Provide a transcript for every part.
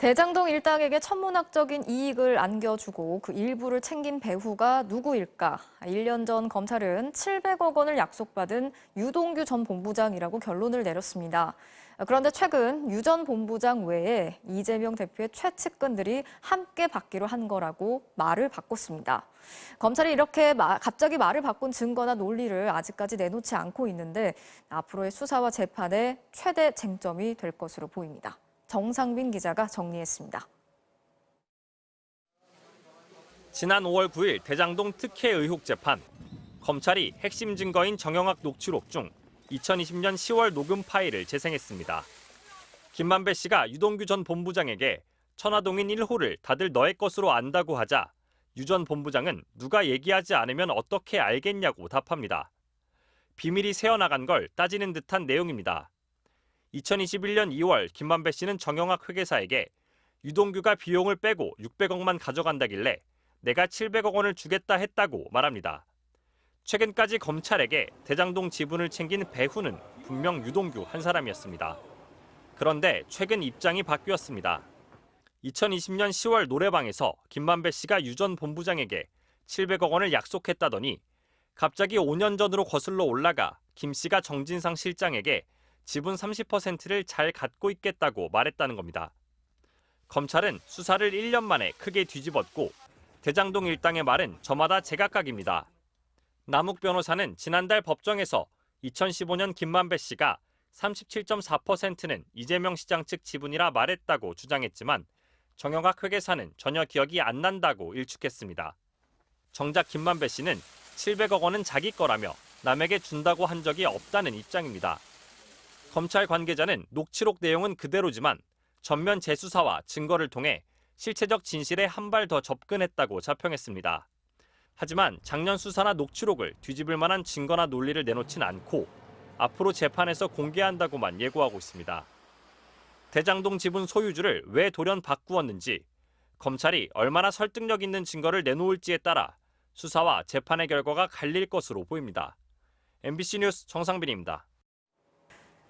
대장동 일당에게 천문학적인 이익을 안겨주고 그 일부를 챙긴 배후가 누구일까? 1년 전 검찰은 700억 원을 약속받은 유동규 전 본부장이라고 결론을 내렸습니다. 그런데 최근 유 전 본부장 외에 이재명 대표의 최측근들이 함께 받기로 한 거라고 말을 바꿨습니다. 검찰이 이렇게 갑자기 말을 바꾼 증거나 논리를 아직까지 내놓지 않고 있는데 앞으로의 수사와 재판의 최대 쟁점이 될 것으로 보입니다. 정상빈 기자가 정리했습니다. 지난 5월 9일 대장동 특혜 의혹 재판. 검찰이 핵심 증거인 정영학 녹취록 중 2020년 10월 녹음 파일을 재생했습니다. 김만배 씨가 유동규 전 본부장에게 천화동인 1호를 다들 너의 것으로 안다고 하자 유 전 본부장은 누가 얘기하지 않으면 어떻게 알겠냐고 답합니다. 비밀이 새어나간 걸 따지는 듯한 내용입니다. 2021년 2월 김만배 씨는 정영학 회계사에게 유동규가 비용을 빼고 600억만 가져간다길래 내가 700억 원을 주겠다 했다고 말합니다. 최근까지 검찰에게 대장동 지분을 챙긴 배후는 분명 유동규 한 사람이었습니다. 그런데 최근 입장이 바뀌었습니다. 2020년 10월 노래방에서 김만배 씨가 유 전 본부장에게 700억 원을 약속했다더니 갑자기 5년 전으로 거슬러 올라가 김 씨가 정진상 실장에게 지분 30%를 잘 갖고 있겠다고 말했다는 겁니다. 검찰은 수사를 1년 만에 크게 뒤집었고 대장동 일당의 말은 저마다 제각각입니다. 남욱 변호사는 지난달 법정에서 2015년 김만배 씨가 37.4%는 이재명 시장 측 지분이라 말했다고 주장했지만 정영학 회계사는 전혀 기억이 안 난다고 일축했습니다. 정작 김만배 씨는 700억 원은 자기 거라며 남에게 준다고 한 적이 없다는 입장입니다. 검찰 관계자는 녹취록 내용은 그대로지만 전면 재수사와 증거를 통해 실체적 진실에 한 발 더 접근했다고 자평했습니다. 하지만 작년 수사나 녹취록을 뒤집을 만한 증거나 논리를 내놓진 않고 앞으로 재판에서 공개한다고만 예고하고 있습니다. 대장동 지분 소유주를 왜 돌연 바꾸었는지, 검찰이 얼마나 설득력 있는 증거를 내놓을지에 따라 수사와 재판의 결과가 갈릴 것으로 보입니다. MBC 뉴스 정상빈입니다.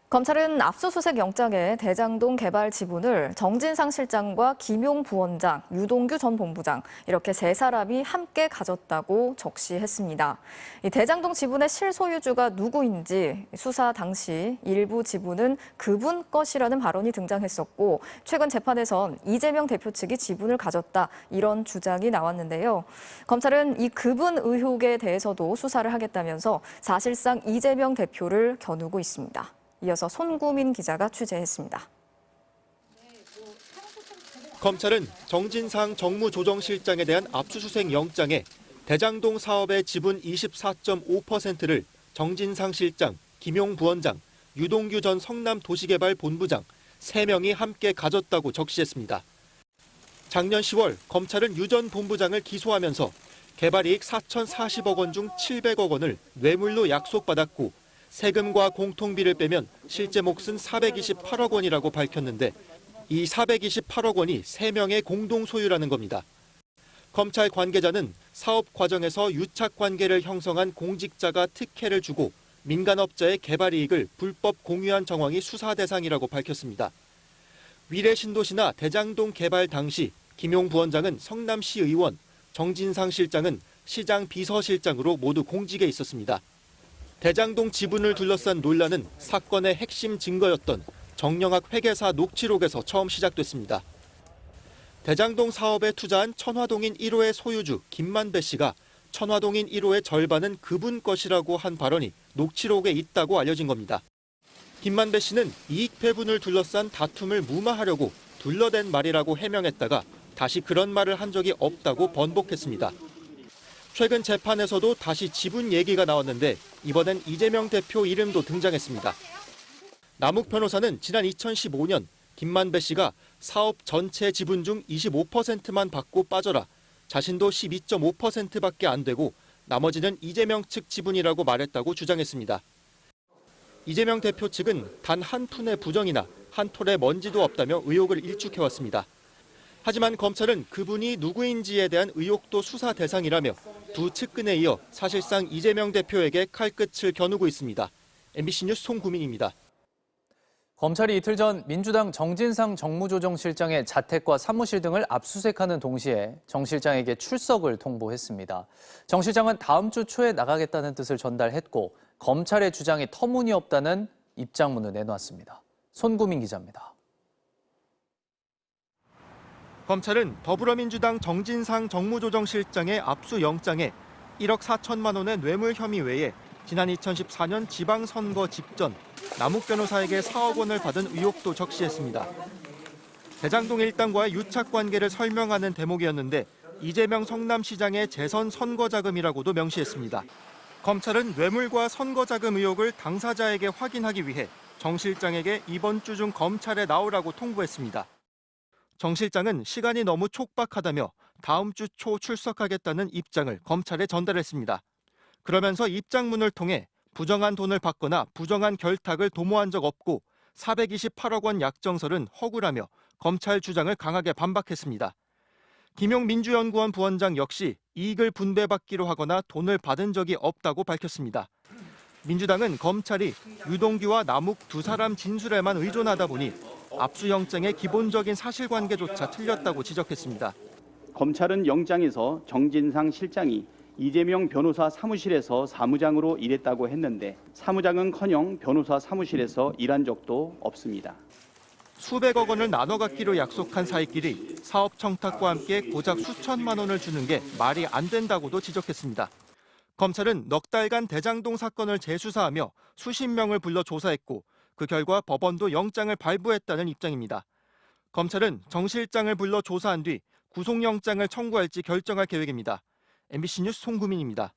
검찰은 압수수색 영장에 대장동 개발 지분을 정진상 실장과 김용 부원장, 유동규 전 본부장 이렇게 세 사람이 함께 가졌다고 적시했습니다. 이 대장동 지분의 실소유주가 누구인지 수사 당시 일부 지분은 그분 것이라는 발언이 등장했었고 최근 재판에선 이재명 대표 측이 지분을 가졌다 이런 주장이 나왔는데요. 검찰은 이 그분 의혹에 대해서도 수사를 하겠다면서 사실상 이재명 대표를 겨누고 있습니다. 이어서 손구민 기자가 취재했습니다. 검찰은 정진상 정무조정실장에 대한 압수수색 영장에 대장동 사업의 지분 24.5%를 정진상 실장, 김용 부원장, 유동규 전 성남도시개발본부장 3명이 함께 가졌다고 적시했습니다. 작년 10월 검찰은 유 전 본부장을 기소하면서 개발이익 4,040억 원 중 700억 원을 뇌물로 약속받았고 세금과 공통비를 빼면 실제 몫은 428억 원이라고 밝혔는데 이 428억 원이 3명의 공동 소유라는 겁니다. 검찰 관계자는 사업 과정에서 유착 관계를 형성한 공직자가 특혜를 주고 민간업자의 개발 이익을 불법 공유한 정황이 수사 대상이라고 밝혔습니다. 위례신도시나 대장동 개발 당시 김용 부원장은 성남시 의원, 정진상 실장은 시장 비서실장으로 모두 공직에 있었습니다. 대장동 지분을 둘러싼 논란은 사건의 핵심 증거였던 정영학 회계사 녹취록에서 처음 시작됐습니다. 대장동 사업에 투자한 천화동인 1호의 소유주 김만배 씨가 천화동인 1호의 절반은 그분 것이라고 한 발언이 녹취록에 있다고 알려진 겁니다. 김만배 씨는 이익 배분을 둘러싼 다툼을 무마하려고 둘러댄 말이라고 해명했다가 다시 그런 말을 한 적이 없다고 번복했습니다. 최근 재판에서도 다시 지분 얘기가 나왔는데 이번엔 이재명 대표 이름도 등장했습니다. 남욱 변호사는 지난 2015년 김만배 씨가 사업 전체 지분 중 25%만 받고 빠져라. 자신도 12.5%밖에 안 되고 나머지는 이재명 측 지분이라고 말했다고 주장했습니다. 이재명 대표 측은 단 한 푼의 부정이나 한 톨의 먼지도 없다며 의혹을 일축해왔습니다. 하지만 검찰은 그분이 누구인지에 대한 의혹도 수사 대상이라며 두 측근에 이어 사실상 이재명 대표에게 칼끝을 겨누고 있습니다. MBC 뉴스 송구민입니다. 검찰이 이틀 전 민주당 정진상 정무조정실장의 자택과 사무실 등을 압수수색하는 동시에 정 실장에게 출석을 통보했습니다. 정 실장은 다음 주 초에 나가겠다는 뜻을 전달했고 검찰의 주장이 터무니없다는 입장문을 내놓았습니다. 손구민 기자입니다. 검찰은 더불어민주당 정진상 정무조정실장의 압수영장에 1억 4천만 원의 뇌물 혐의 외에 지난 2014년 지방선거 직전 남욱 변호사에게 4억 원을 받은 의혹도 적시했습니다. 대장동 일당과의 유착관계를 설명하는 대목이었는데 이재명 성남시장의 재선 선거자금이라고도 명시했습니다. 검찰은 뇌물과 선거자금 의혹을 당사자에게 확인하기 위해 정 실장에게 이번 주 중 검찰에 나오라고 통보했습니다. 정 실장은 시간이 너무 촉박하다며 다음 주 초 출석하겠다는 입장을 검찰에 전달했습니다. 그러면서 입장문을 통해 부정한 돈을 받거나 부정한 결탁을 도모한 적 없고 428억 원 약정설은 허구라며 검찰 주장을 강하게 반박했습니다. 김용 민주연구원 부원장 역시 이익을 분배받기로 하거나 돈을 받은 적이 없다고 밝혔습니다. 민주당은 검찰이 유동규와 남욱 두 사람 진술에만 의존하다 보니 압수영장의 기본적인 사실관계조차 틀렸다고 지적했습니다. 검찰은 영장에서 정진상 실장이 이재명 변호사 사무실에서 사무장으로 일했다고 했는데 사무장은커녕 변호사 사무실에서 일한 적도 없습니다. 수백억 원을 나눠 갖기로 약속한 사이끼리 사업 청탁과 함께 고작 수천만 원을 주는 게 말이 안 된다고도 지적했습니다. 검찰은 넉 달간 대장동 사건을 재수사하며 수십 명을 불러 조사했고 그 결과 법원도 영장을 발부했다는 입장입니다. 검찰은 정 실장을 불러 조사한 뒤 구속영장을 청구할지 결정할 계획입니다. MBC 뉴스 송구민입니다.